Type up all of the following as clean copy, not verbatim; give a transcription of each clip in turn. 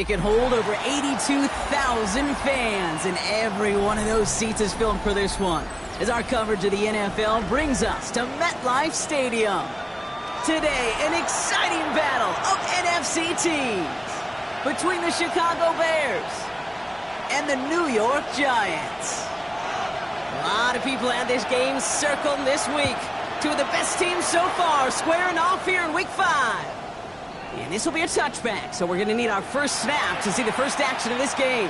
It can hold over 82,000 fans, and every one of those seats is filled for this one, as our coverage of the NFL brings us to MetLife Stadium. Today, an exciting battle of NFC teams between the Chicago Bears and the New York Giants. A lot of people had this game circled this week. Two of the best teams so far squaring off here in Week 5. And this will be a touchback, so we're going to need our first snap to see the first action of this game.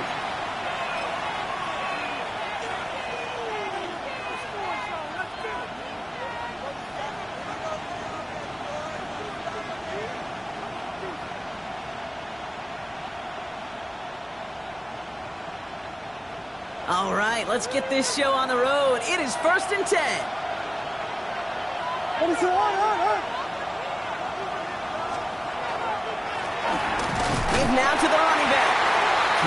All right, let's get this show on the road. It is 1st and 10. Now to the running back.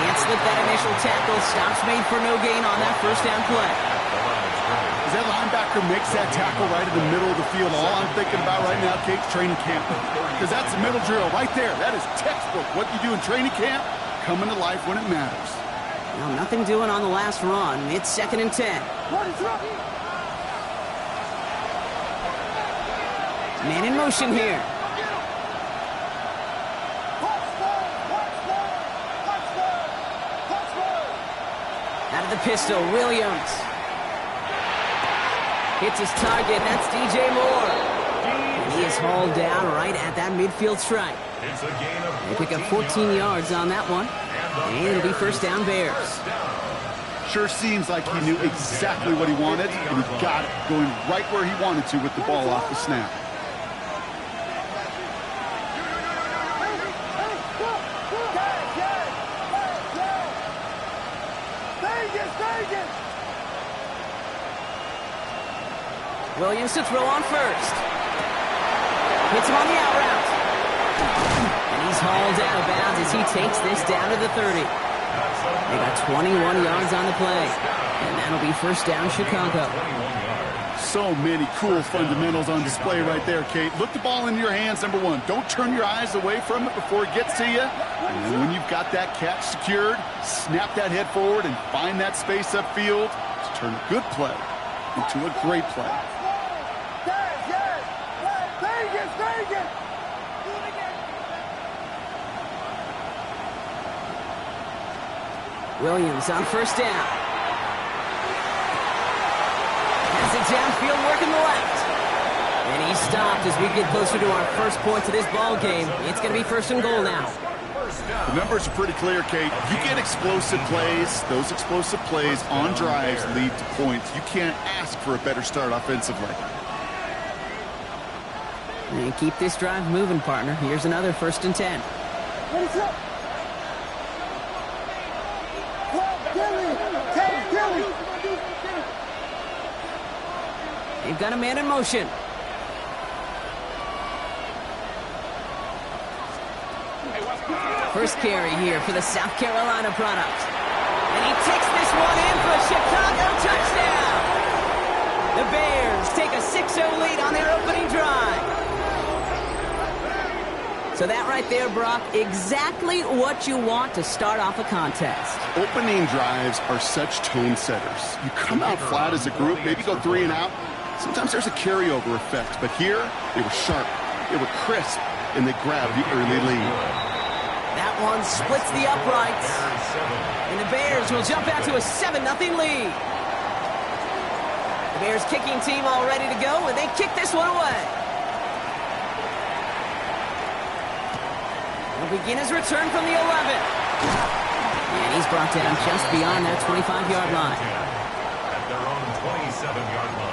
Can't slip that initial tackle. Stops made for no gain on that first down play. As that linebacker makes that tackle right in the middle of the field, all I'm thinking about right now, Kate's training camp. Because that's a middle drill right there. That is textbook. What you do in training camp, coming to life when it matters. Well, nothing doing on the last run. It's 2nd and 10. Man in motion here. Out of the pistol, Williams. Hits his target, that's DJ Moore. And he is hauled down right at that midfield stripe. They pick up 14 yards on that one. And it'll be first down Bears. Sure seems like he knew exactly what he wanted, and he got it, going right where he wanted to with the ball off the snap. Williams to throw on first. Hits him on the out route. And he's hauled out of bounds as he takes this down to the 30. They got 21 yards on the play. And that'll be first down Chicago. So many cool fundamentals on display right there, Kate. Look the ball into your hands, number one. Don't turn your eyes away from it before it gets to you. And then when you've got that catch secured, snap that head forward and find that space upfield to turn a good play into a great play. Williams on first down. Has it downfield, working the left. And he stopped as we get closer to our first point to this ball game. It's going to be 1st and goal now. The numbers are pretty clear, Kate. You get explosive plays. Those explosive plays on drives lead to points. You can't ask for a better start offensively. And keep this drive moving, partner. Here's another 1st and 10. They've got a man in motion. First carry here for the South Carolina product. And he takes this one in for a Chicago touchdown. The Bears take a 6-0 lead on their opening drive. So that right there, Brock, exactly what you want to start off a contest. Opening drives are such tone setters. You come out flat as a group, maybe go 3 and out. Sometimes there's a carryover effect, but here they were sharp, they were crisp, and they grabbed the early lead. That one splits the uprights, and the Bears will jump out to a 7-0 lead. The Bears kicking team all ready to go, and they kick this one away. He'll begin his return from the 11. And he's brought down just beyond that 25-yard line. At their own 27-yard line.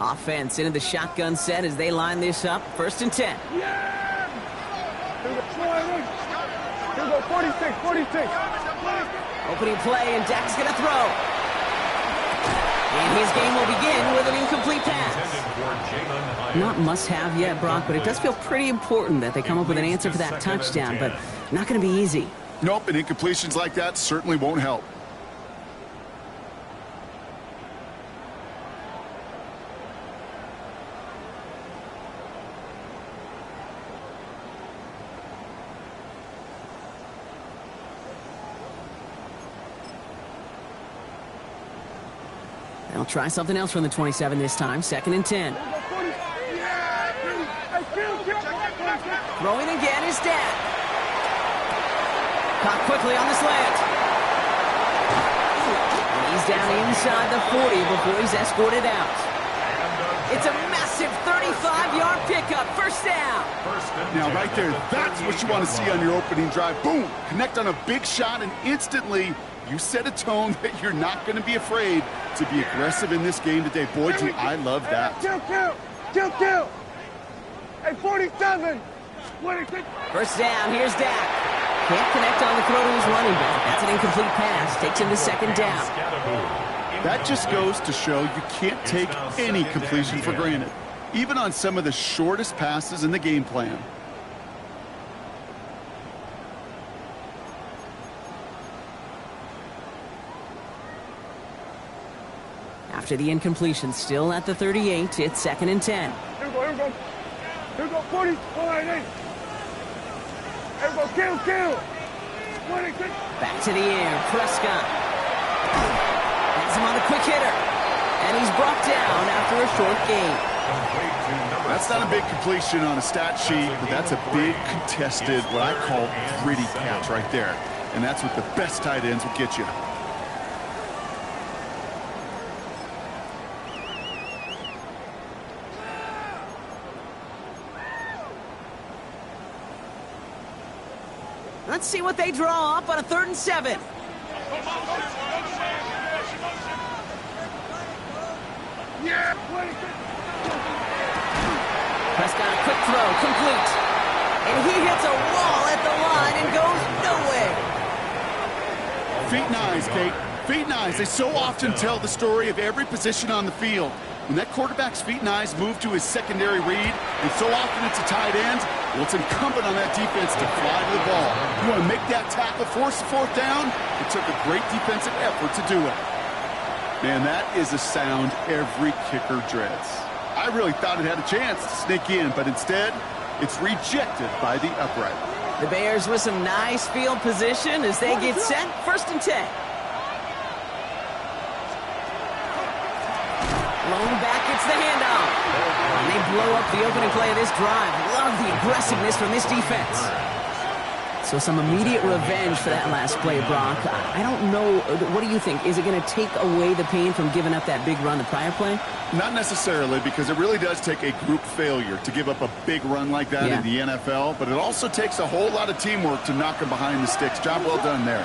Offense into the shotgun set as they line this up. 1st and 10. Yeah! Here we go, 46. Opening play, and Dak's going to throw. And his game will begin with an incomplete pass. Not must-have yet, Brock, but it does feel pretty important that they come up with an answer for that touchdown, but not going to be easy. Nope, and incompletions like that certainly won't help. They'll try something else from the 27 this time. 2nd and 10. Throwing again is Dak. Caught quickly on the slant. And he's down inside the 40 before he's escorted out. It's a massive 35-yard pickup. First down. Now, right there, that's what you want to see on your opening drive. Boom! Connect on a big shot, and instantly you set a tone that you're not going to be afraid to be aggressive in this game today. Boy, do I love that. Kill. Hey, 47. First down, here's Dak. Can't connect on the throw to his running back. That's an incomplete pass. Takes him to 2nd down. That just goes to show you can't take any completion for granted, even on some of the shortest passes in the game plan. After the incompletion, still at the 38, it's 2nd and 10. Here we go, 40. Here we go, kill. 26. Back to the air, Prescott. Has him on the quick hitter. And he's brought down after a short gain. That's not a big completion on a stat sheet, but that's a big contested, what I call gritty catch right there. And that's what the best tight ends will get you. Let's see what they draw up on a 3rd and 7. Prescott, a quick throw, complete. And he hits a wall at the line and goes nowhere. Feet and eyes, Kate. Feet and eyes. They so often tell the story of every position on the field. When that quarterback's feet and eyes move to his secondary read, and so often it's a tight end, well, it's incumbent on that defense to fly to the ball. You want to make that tackle, force the 4th down? It took a great defensive effort to do it. Man, that is a sound every kicker dreads. I really thought it had a chance to sneak in, but instead, it's rejected by the upright. The Bears with some nice field position as they get set. 1st and 10. Lone back gets the handoff. And they blow up the opening play of this drive. Love the aggressiveness from this defense. So some immediate revenge for that last play, Brock. I don't know. What do you think? Is it going to take away the pain from giving up that big run the prior play? Not necessarily, because it really does take a group failure to give up a big run like that in the NFL. But it also takes a whole lot of teamwork to knock them behind the sticks. Job well done there.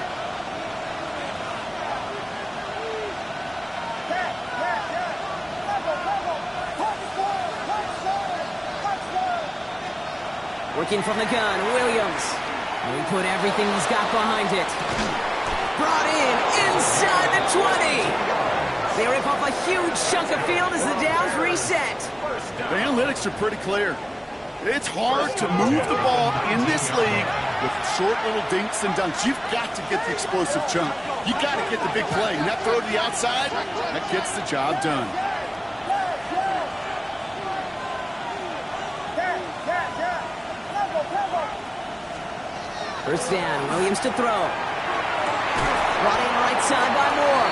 Working from the gun, Williams. He put everything he's got behind it. Brought in inside the 20. They rip off a huge chunk of field as the downs reset. The analytics are pretty clear. It's hard to move the ball in this league with short little dinks and dunks. You've got to get the explosive chunk. You've got to get the big play. And that throw to the outside, that gets the job done. First down, Williams to throw. Brought in right side by Moore.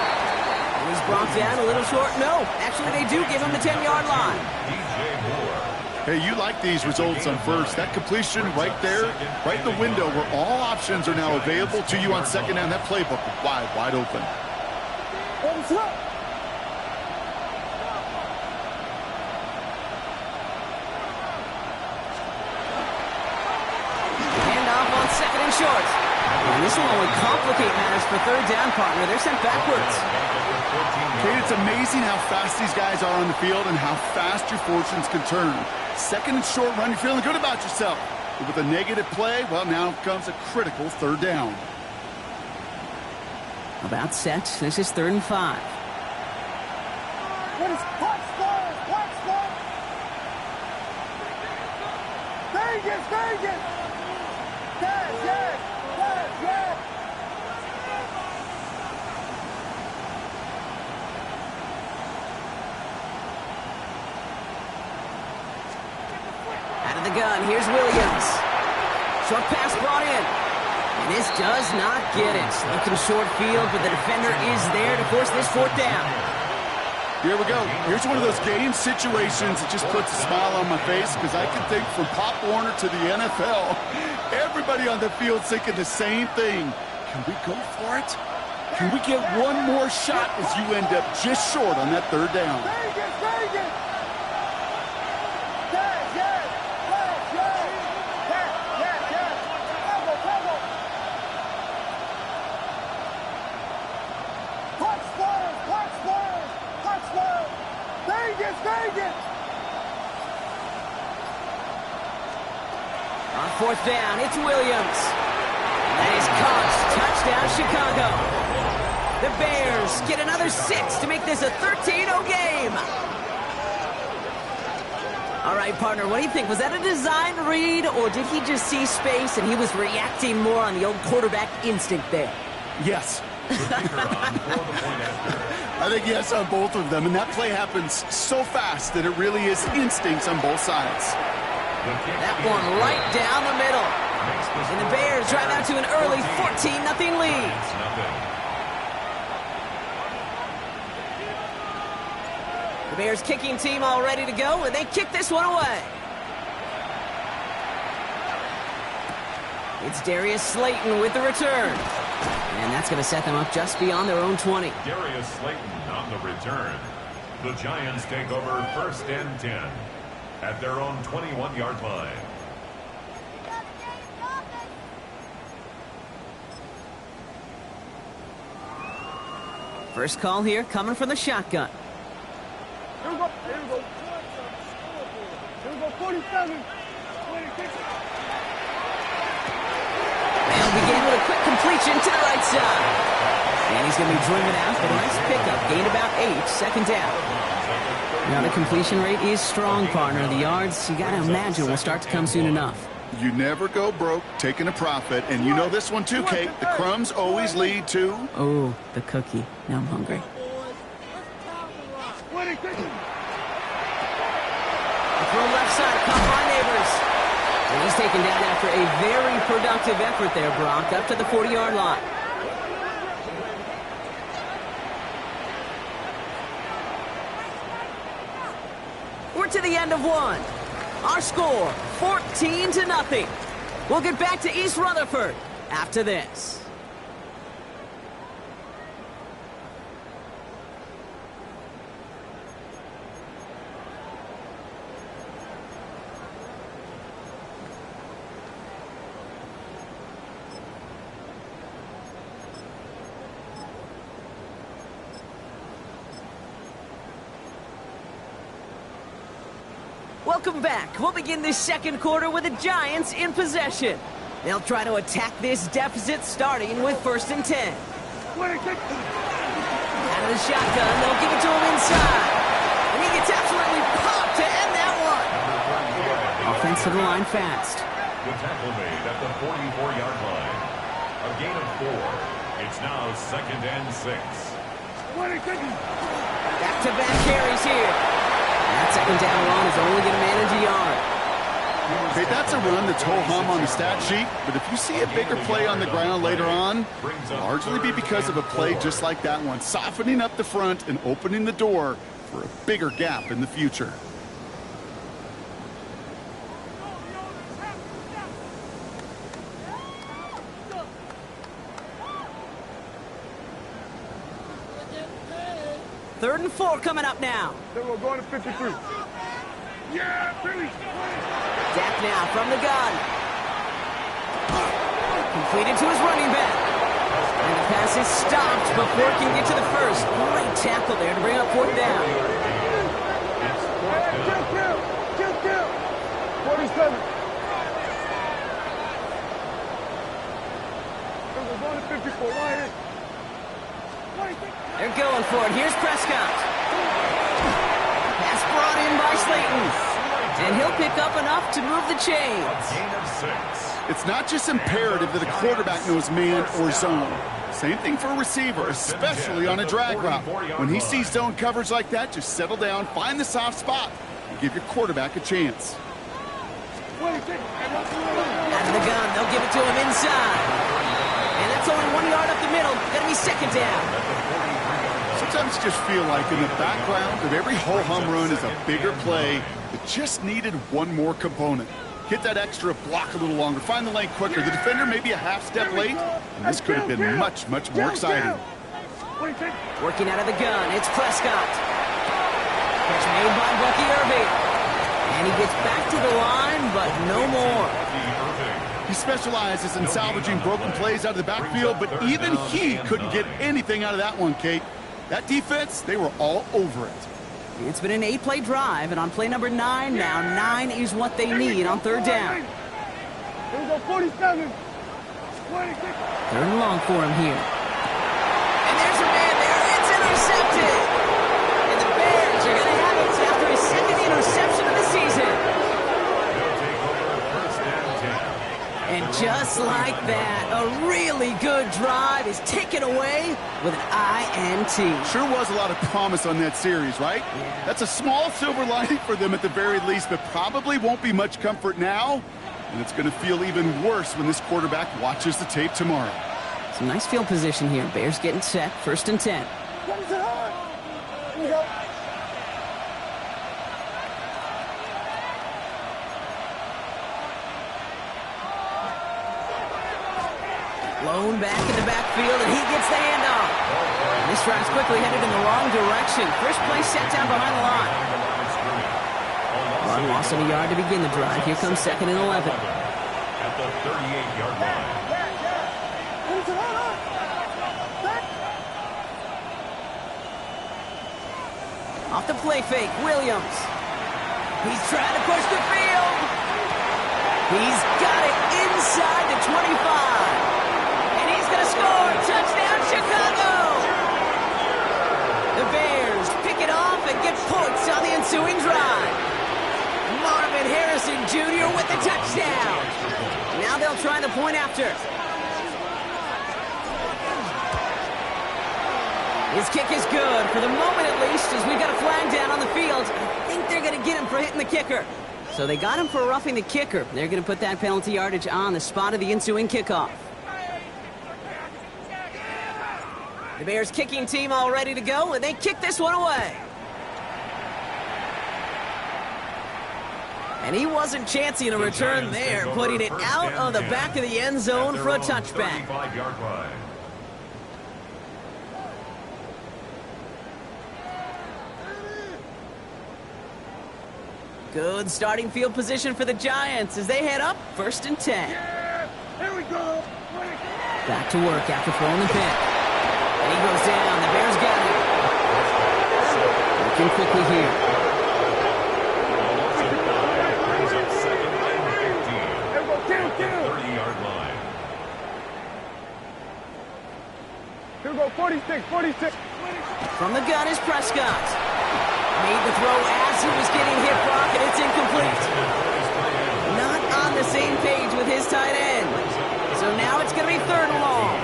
And he's brought down a little short. No, actually they do give him the 10-yard line. Hey, you like these results on first. That completion right there, right in the window where all options are now available to you on 2nd down. That playbook wide open. Short. And this will only complicate matters for 3rd down, partner. They're sent backwards. Kate, it's amazing how fast these guys are on the field and how fast your fortunes can turn. 2nd and short run, you're feeling good about yourself. But with a negative play, well, now comes a critical 3rd down. About set. This is 3rd and 5. What is watch square? Watch square. Vegas, Vegas. Yes, yes, yes, yes. Out of the gun, here's Williams. Short pass brought in. And this does not get it. Looking short field, but the defender is there to force this fourth down. Here we go. Here's one of those game situations that just puts a smile on my face because I can think from Pop Warner to the NFL, everybody on the field thinking the same thing. Can we go for it? Can we get one more shot as you end up just short on that third down? Vegas, Vegas. Yes, yes, yes, yes. Yes, yes, yes. Cover, cover. Watch square, watch square, watch square. Vegas, Vegas. On fourth down, it's Williams. That is caught. Touchdown, Chicago. The Bears get another 6 to make this a 13-0 game. All right, partner, what do you think? Was that a design read, or did he just see space and he was reacting more on the old quarterback instinct there? Yes. I think yes on both of them, and that play happens so fast that it really is instincts on both sides. That one right down the middle. And the Bears drive out to an early 14-0 lead. The Bears kicking team all ready to go, and they kick this one away. It's Darius Slayton with the return. And that's going to set them up just beyond their own 20. Darius Slayton on the return. The Giants take over 1st and 10 at their own 21-yard line. First call here coming from the shotgun. Here we go. Here we go. Here we go. 47. 26. They'll begin with a quick completion to the right side. And he's going to be driven out, but a nice pickup. Gained about 8, second down. Now the completion rate is strong, partner. The yards, you got to imagine, will start to come soon enough. You never go broke taking a profit, and you know this one too, Kate. The crumbs always lead to... Oh, the cookie. Now I'm hungry. 26. Throw left side, caught by Neighbors. And he's taken down after a very productive effort there, Brock, up to the 40-yard line. We're to the end of one. Our score, 14-0. We'll get back to East Rutherford after this. Welcome back. We'll begin this second quarter with the Giants in possession. They'll try to attack this deficit starting with 1st and 10. 26. Out of the shotgun, they'll give it to him inside. And he gets absolutely popped to end that one. Offense to the line fast. The tackle made at the 44-yard line. A gain of 4. It's now 2nd and 6. 26. Back-to-back carries here. That second down run is only going to manage a yard. Hey, that's a run that's ho-hum on the stat sheet, but if you see a bigger play on the ground later on, it'll largely be because of a play just like that one, softening up the front and opening the door for a bigger gap in the future. Third and 4 coming up now. Then we're going to 53. Yeah, Billy. Dak now from the gun. Completed to his running back. And the pass is stopped before it can get to the first. Great tackle there to bring up 4th down. Kill. 47. Then we're going to 54. Right here. They're going for it. Here's Prescott. brought in by Slayton. And he'll pick up enough to move the chains. Gain of 6. It's not just imperative that a quarterback knows man or zone. Same thing for a receiver, especially on a drag route. When he sees zone coverage like that, just settle down, find the soft spot, and give your quarterback a chance. Out of the gun, they'll give it to him inside. And that's only 1 yard up the middle. Gonna be second down. Sometimes you just feel like in the background of every ho-hum run is a bigger play that just needed one more component. Hit that extra block a little longer, find the lane quicker. The defender may be a half step late, and this could have been much, much more exciting. Working out of the gun, it's Prescott. Catch made by Bucky Irving. And he gets back to the line, but no more. He specializes in salvaging broken plays out of the backfield, but even he couldn't get anything out of that one, Kate. That defense, they were all over it. It's been an 8-play drive, and on play number 9 now, 9 is what they need on third down. Here we go, 47. 26. Third and long for him here. And there's a man there. It's intercepted. And the Bears are going to have it after his second interception of the season. They'll take over first and 10. And just like that, a really good drive is taken away with an INT. Sure was a lot of promise on that series, right? Yeah. That's a small silver lining for them at the very least, but probably won't be much comfort now. And it's going to feel even worse when this quarterback watches the tape tomorrow. Some nice field position here. Bears getting set. First and 10. Here we go. Blown back in the backfield, and he gets the handoff. This drive's quickly headed in the wrong direction. First play set down behind the line. Run loss of a yard to begin the drive. Here comes second and 11. At the 38-yard line. Off the play fake, Williams. He's trying to push the field. He's got it inside the 25. And he's going to score. Touchdown, Chicago. The Bears pick it off and get points on the ensuing drive. Marvin Harrison Jr. with the touchdown. Now they'll try the point after. His kick is good, for the moment at least, as we've got a flag down on the field. I think they're going to get him for hitting the kicker. So they got him for roughing the kicker. They're going to put that penalty yardage on the spot of the ensuing kickoff. The Bears kicking team all ready to go, and they kick this one away. And he wasn't chancing a return there, putting it out of the back of the end zone for a touchback. 35-yard line. Good starting field position for the Giants as they head up first and 10. Yeah, here we go. Back to work after throwing the pick. And he goes down. The Bears got him. Looking quickly here. Brings up second and 15. Here we go, kill. 30-yard line. Here we go, 46, 46. From the gun is Prescott. Made the throw as he was getting hit, Brock, and it's incomplete. Not on the same page with his tight end. So now it's going to be third and long.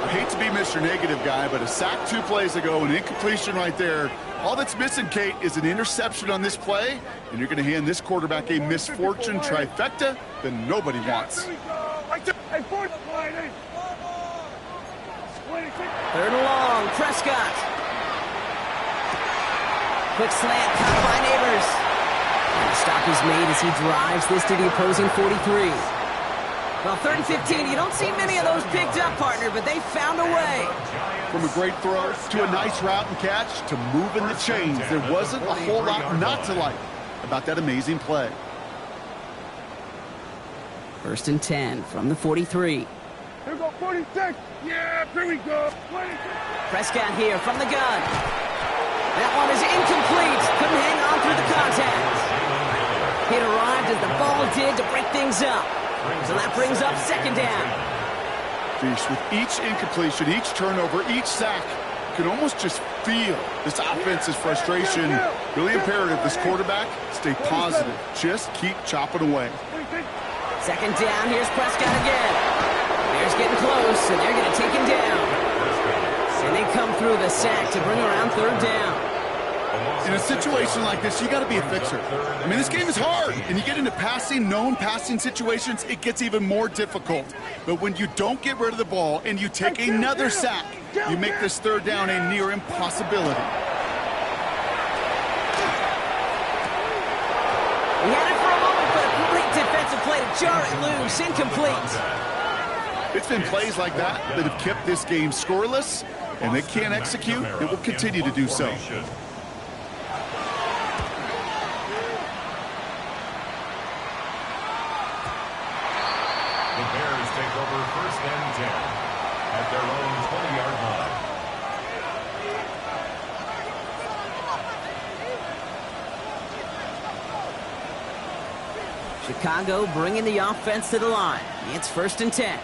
I hate to be Mr. Negative guy, but a sack 2 plays ago, an incompletion right there. All that's missing, Kate, is an interception on this play, and you're going to hand this quarterback a misfortune trifecta that nobody wants. Here we go. Right there. Hey, 40. Third and long, Prescott. Quick slant, caught by Neighbors. And the stop is made as he drives this to the opposing 43. Well, third and 15, you don't see many of those picked up, partner, but they found a way. From a great throw to a nice route and catch to moving the chains, there wasn't a whole lot not to like about that amazing play. First and 10 from the 43. Here we go, 46. Yeah, here we go. 26. Prescott here from the gun. That one is incomplete. Couldn't hang on through the contact. It arrived as the ball did to break things up. So that brings up second down. Geez, with each incompletion, each turnover, each sack, can almost just feel this offense's frustration. Really imperative this quarterback stay positive. Just keep chopping away. Second down, here's Prescott again. Bears getting close, and they're going to take him down. And they come through the sack to bring around third down. In a situation like this, you got to be a fixer. I mean, this game is hard, and you get into known passing situations, it gets even more difficult. But when you don't get rid of the ball and you take another sack, you make this third down a near impossibility. He had it for a moment, but a complete defensive play to jar it loose, incomplete. It's been plays like that that have kept this game scoreless, and they can't execute. It will continue to do so. The Bears take over first and 10 at their own 20-yard line. Chicago bringing the offense to the line. It's first and 10.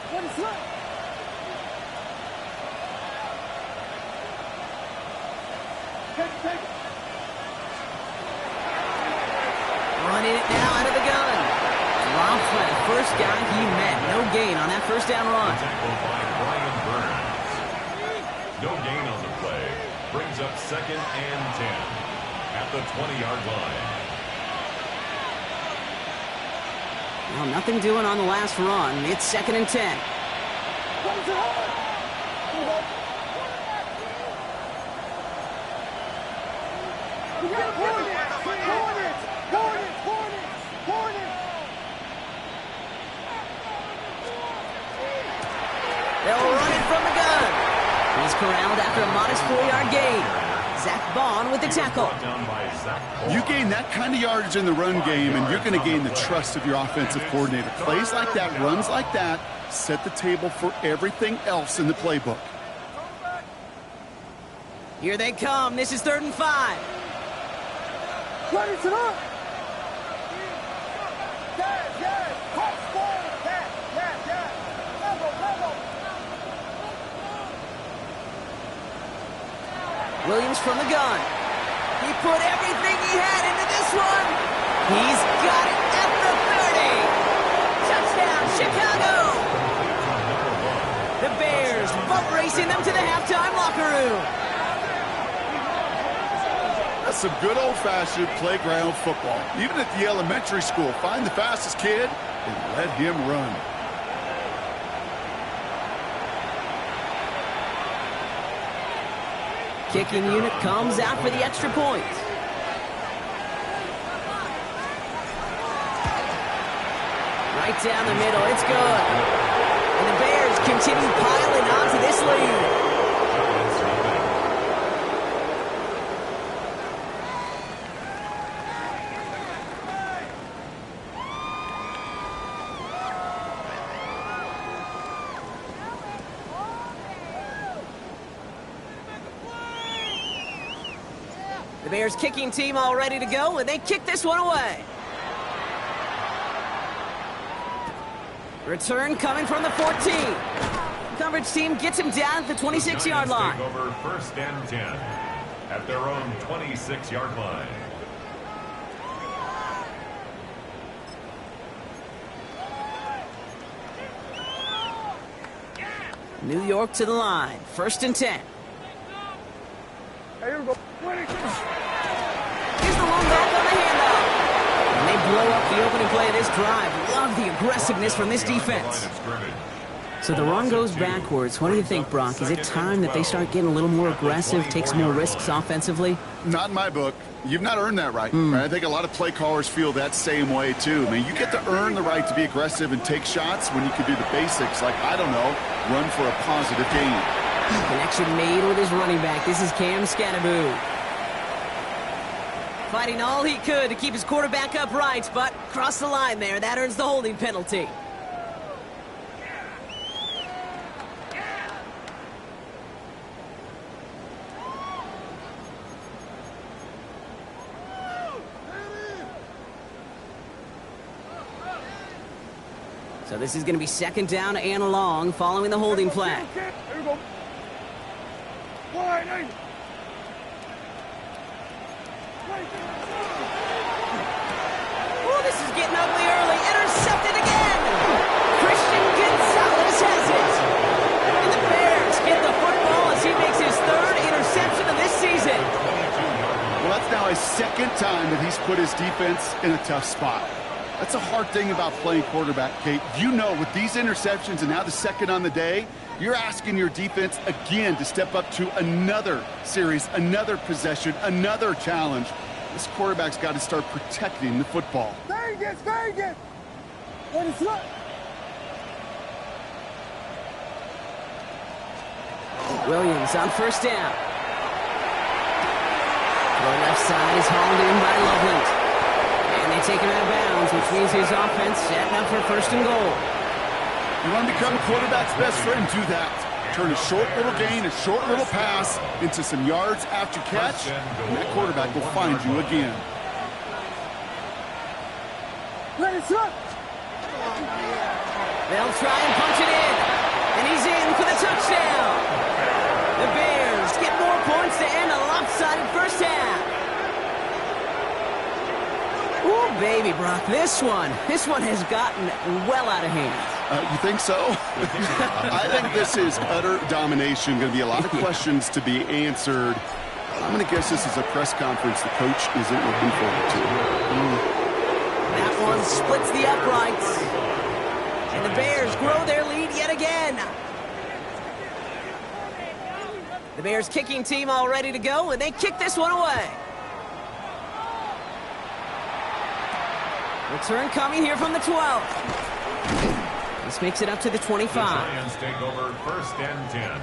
Running it now out of the gun. Dropped by the first guy he met. No gain on that first down run. Tackled by Brian Burns. No gain on the play. Brings up second and 10 at the 20-yard line. Well, nothing doing on the last run. It's second and 10. They'll run it from the gun. He's corralled after a modest 4-yard gain. Zach Bond with the tackle. You gain that kind of yardage in the run game, and you're going to gain the trust of your offensive coordinator. Plays like that, runs like that, set the table for everything else in the playbook. Here they come. This is 3rd and 5. Williams from the gun. He put everything he had into this one. He's got it at the 30. Touchdown, Chicago. The Bears boat racing them to the halftime locker room. That's some good old-fashioned playground football. Even at the elementary school, find the fastest kid and let him run. Kicking unit comes out for the extra point. Right down the middle, it's good. And the Bears continue piling onto this lead. The Bears kicking team all ready to go, and they kick this one away. Return coming from the 14. Coverage team gets him down at the 26-yard line. Take over first and 10 at their own 26-yard line. New York to the line. First and 10. Here we go. Here's the long back on the handoff. And they blow up the opening play of this drive. Love the aggressiveness from this defense. So the run goes backwards. What do you think, Brock? Is it time that they start getting a little more aggressive, take some more risks offensively? Not in my book. You've not earned that right. I think a lot of play callers feel that same way, too. I mean, you get to earn the right to be aggressive and take shots when you can do the basics, like, I don't know, run for a positive gain. Connection made with his running back. This is Cam Scannaboo. Fighting all he could to keep his quarterback upright, but crossed the line there. That earns the holding penalty. So this is going to be second down and long following the holding flag. Oh, this is getting ugly early. Intercepted again. Christian Gonzalez has it. And the Bears get the football as he makes his third interception of this season. Well, that's now his second time that he's put his defense in a tough spot. That's a hard thing about playing quarterback, Kate. You know, with these interceptions and now the second on the day, you're asking your defense again to step up to another series, another possession, another challenge. This quarterback's got to start protecting the football. Vegas! What is up? Williams on first down. The left side is hauled in by Loveland. And they take him out of bounds, which means his offense setting up for first and goal. You want to become a quarterback's best friend, do that. Turn a short little gain, a short little pass into some yards after catch, and that quarterback will find you again. They'll try and punch it in. And he's in for the touchdown. The Bears get more points to end a lopsided first half. Ooh, baby, Brock, this one has gotten well out of hand. You think so? I think this is utter domination. Going to be a lot of questions to be answered. I'm going to guess this is a press conference the coach isn't looking forward to. That one splits the uprights. And the Bears grow their lead yet again. The Bears kicking team all ready to go, and they kick this one away. Return coming here from the 12. This makes it up to the 25. The Giants take over first and 10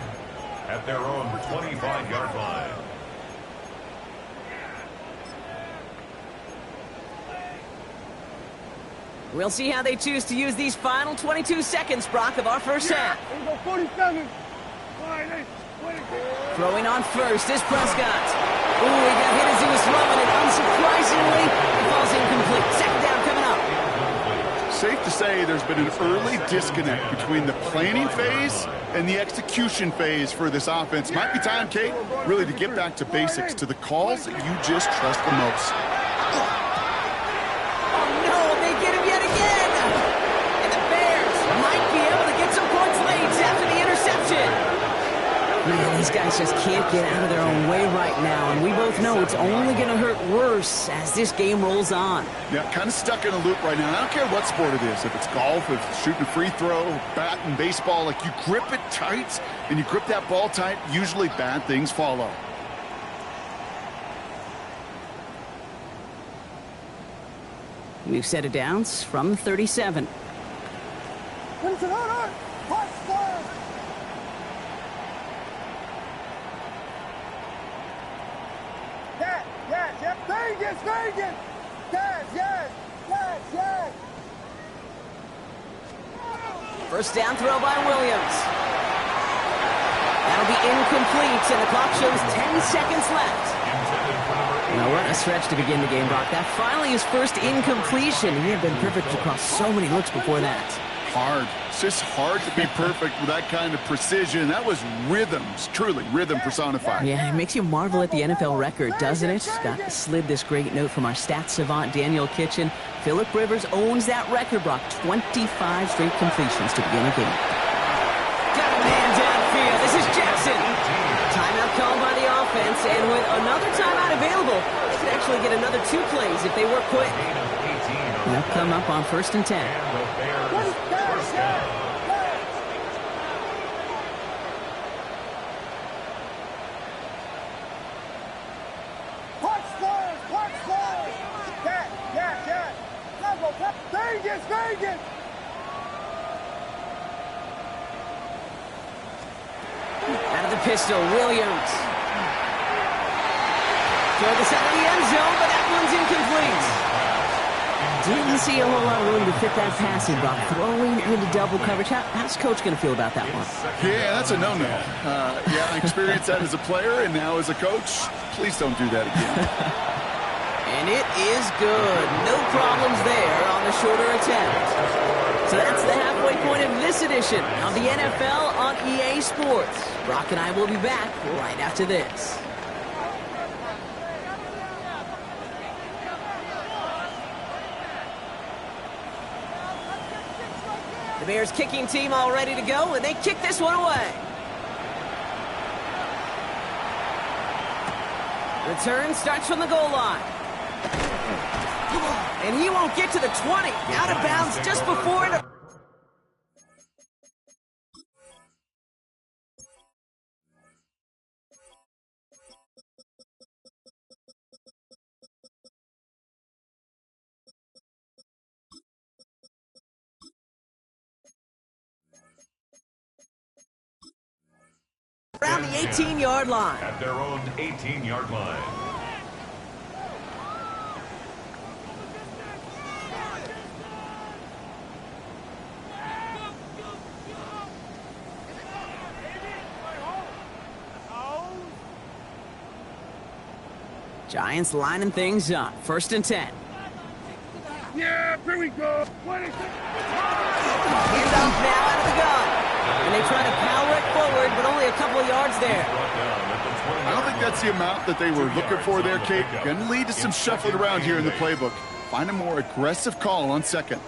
at their own 25-yard line. We'll see how they choose to use these final 22 seconds, Brock, of our first half. Here we go, 47. Throwing on first is Prescott. Ooh, he got hit as he was throwing it. Unsurprisingly, it falls incomplete. Second down coming up. Safe to say there's been an early disconnect between the planning phase and the execution phase for this offense. Might be time, Kate, really to get back to basics, to the calls that you just trust the most. Oh, no, they get him yet again. And the Bears might be able to get some points late after the interception. Man, these guys just can't get out of their own way right now, and we both know it's only going to hurt worse as this game rolls on. Yeah, kind of stuck in a loop right now. I don't care what sport it is. If it's golf, if it's shooting a free throw, bat and baseball, like you grip it tight and you grip that ball tight, usually bad things follow. We've set it downs from 37. Vegas! Yes! First down throw by Williams. That'll be incomplete, and the clock shows 10 seconds left. Now, what a stretch to begin the game, Brock. That finally his first incompletion. He had been perfect across so many looks before that. Hard. It's just hard to be perfect with that kind of precision. That was rhythms, truly rhythm personified. Yeah, it makes you marvel at the NFL record, doesn't it? Scott slid this great note from our stats savant, Daniel Kitchen. Phillip Rivers owns that record, Brock. 25 straight completions to begin a game. Got a man downfield. This is Jackson. Timeout called by the offense, and with another timeout available, they could actually get another 2 plays if they work quick. And they'll come up on first and 10. Vegas! Out of the pistol, Williams. Throw this out of the end zone, but that one's incomplete. Didn't see a whole lot of room to fit that passing, Brock. Throwing into double coverage. How's Coach going to feel about that one? Yeah, that's a no-no. Yeah, I experienced that as a player and now as a coach. Please don't do that again. And it is good. No problems there on the shorter attempt. So that's the halfway point of this edition of the NFL on EA Sports. Brock and I will be back right after this. The Bears kicking team all ready to go, and they kick this one away. Return starts from the goal line. And he won't get to the 20. Out of bounds just before it. Around the 18-yard line. At their own 18-yard line. Giants lining things up. 1st and 10. Yeah, here we go. Handoff now out of the gun. And they try to power it forward, but only a couple of yards there. I don't think that's the amount that they were looking for there, Kate. Going to lead to some shuffling around here in the playbook. Find a more aggressive call on 2nd.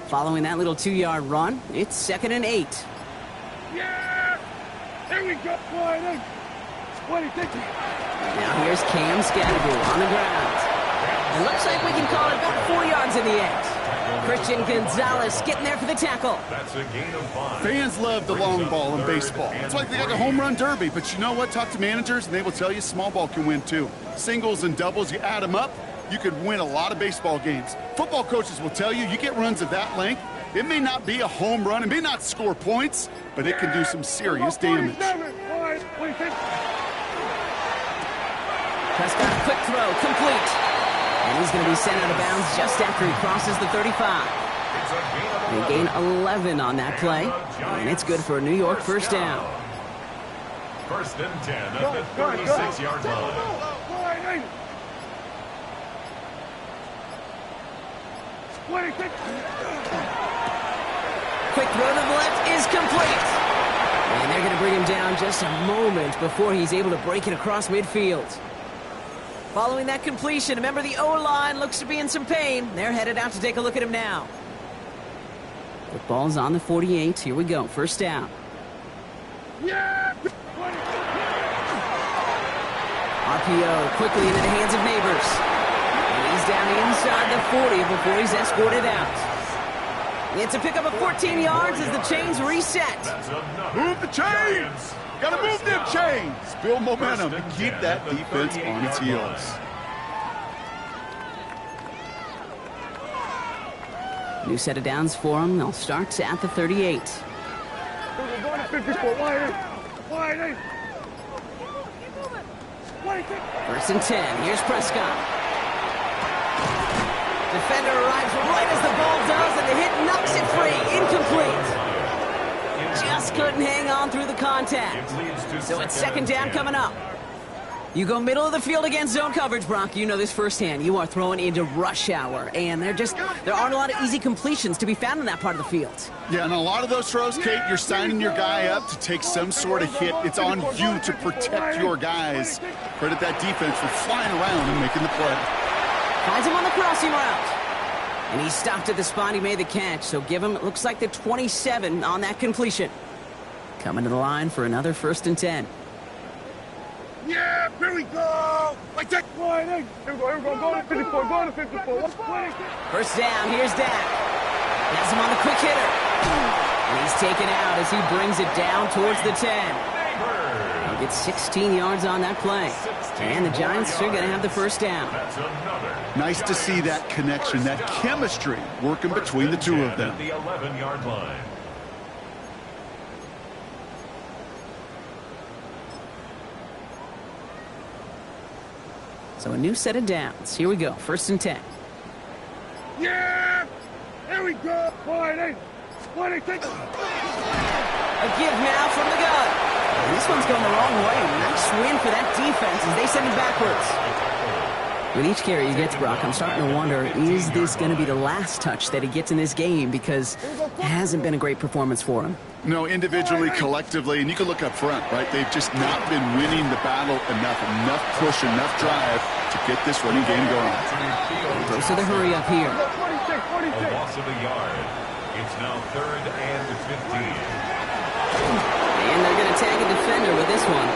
Following that little 2-yard run, it's 2nd and 8. Yeah! Here we go. 20, 50. Now here's Cam Scadaboo on the ground. It looks like we can call it about 4 yards in the end. Christian Gonzalez getting there for the tackle. That's a gain of 5. Fans love the long ball in baseball. It's like they got a home run derby, but you know what? Talk to managers, and they will tell you small ball can win too. Singles and doubles, you add them up, you could win a lot of baseball games. Football coaches will tell you get runs of that length. It may not be a home run, it may not score points, but it can do some serious damage. Prescott, quick throw, complete. And he's going to be sent out of bounds just after he crosses the 35. They gain 11 on that play, and it's good for a New York 1st down. 1st and 10 at the 36-yard line. Quick throw to the left is complete. And they're going to bring him down just a moment before he's able to break it across midfield. Following that completion, a member of the O-line looks to be in some pain. They're headed out to take a look at him now. The ball's on the 48. Here we go. 1st down. Yeah! RPO quickly into the hands of Neighbors. And he's down inside the 40 before he's escorted out. It's a pickup of 14 yards as the chains reset. Move the chains! Gotta move them chains! Build momentum and keep that defense on its heels. New set of downs for them. They'll start at the 38. 1st and 10. Here's Prescott. Defender arrives right as the ball does, and the hit knocks it free. Incomplete. Just couldn't hang on through the contact. So it's 2nd down coming up. You go middle of the field against zone coverage, Brock. You know this firsthand. You are throwing into rush hour, and there aren't a lot of easy completions to be found in that part of the field. Yeah, and a lot of those throws, Kate, you're signing your guy up to take some sort of hit. It's on you to protect your guys. Credit that defense for flying around and making the play. Finds him on the crossing route. And he stopped at the spot he made the catch, so give him, it looks like the 27 on that completion. Coming to the line for another 1st and 10. Yeah, here we go! Like that! Here we go, go to 54, go to 54. 1st down, here's Dak. Has him on the quick hitter. And he's taken out as he brings it down towards the 10. He'll get 16 yards on that play. And the Giants are going to have the 1st down. Nice to see that connection, that chemistry working between the two of them. The 11-yard line. So a new set of downs. Here we go. 1st and 10. Yeah! Here we go! 20, 26. A give now from the gun. And this one's going the wrong way. Nice win for that defense as they send him backwards. With each carry he gets, Brock, I'm starting to wonder, is this going to be the last touch that he gets in this game? Because it hasn't been a great performance for him. No, individually, collectively, and you can look up front, right? They've just not been winning the battle enough push, enough drive to get this running game going. So the hurry up here. 46, 46. A loss of a yard. It's now 3rd and 15. And they're going to tag a defender with this one.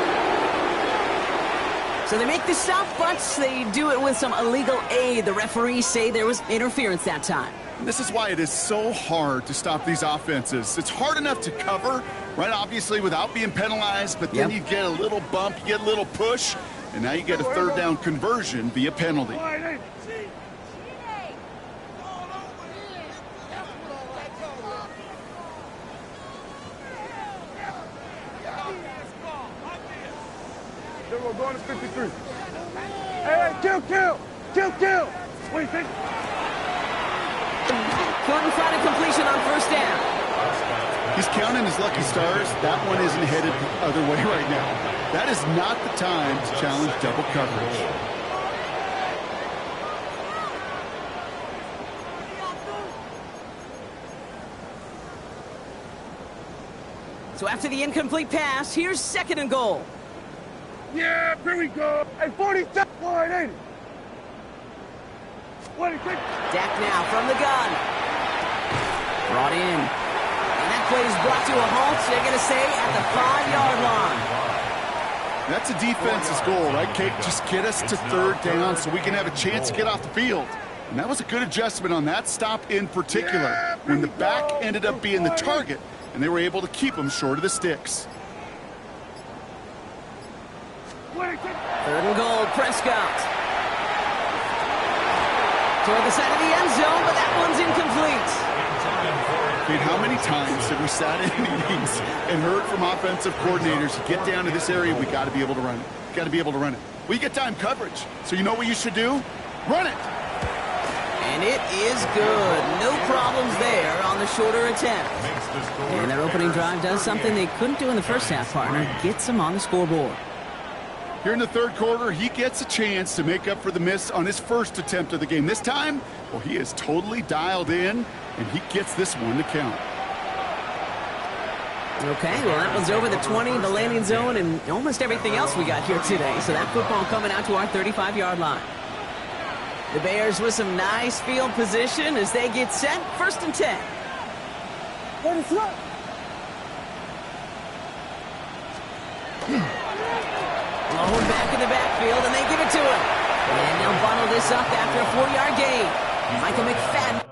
So they make the stop, but they do it with some illegal aid. The referees say there was interference that time. And this is why it is so hard to stop these offenses. It's hard enough to cover, right, obviously, without being penalized, but then you get a little bump, you get a little push, and now you get a 3rd down conversion via penalty. We're going to 53. Hey, kill! What do you think? Couldn't find a completion on 1st down. He's counting his lucky stars. That one isn't headed the other way right now. That is not the time to challenge double coverage. So after the incomplete pass, here's 2nd and goal. Yeah, here we go. Hey, 47, 180. 26. Dak now from the gun. Brought in. And that play is brought to a halt. They're going to say at the 5-yard line. That's a defense's goal, right, Kate? Just get us to 3rd down so we can have a chance to get off the field. And that was a good adjustment on that stop in particular, when the back ended up being the target, and they were able to keep him short of the sticks. 3rd and goal, Prescott. Toward the side of the end zone, but that one's incomplete. Kate, how many times have we sat in meetings and heard from offensive coordinators, get down to this area, we got to be able to run it. Got to be able to run it. We get time coverage, so you know what you should do? Run it! And it is good. No problems there on the shorter attempt. And their opening drive does something they couldn't do in the first half, partner. Gets them on the scoreboard. Here in the 3rd quarter, he gets a chance to make up for the miss on his first attempt of the game. This time, well, he is totally dialed in, and he gets this one to count. Okay, well, that one's over the 20, the landing zone, and almost everything else we got here today. So that football coming out to our 35-yard line. The Bears with some nice field position as they get set. 1st and 10. What is up? Lowen back in the backfield, and they give it to him. And they'll bundle this up after a 4-yard gain. Michael McFadden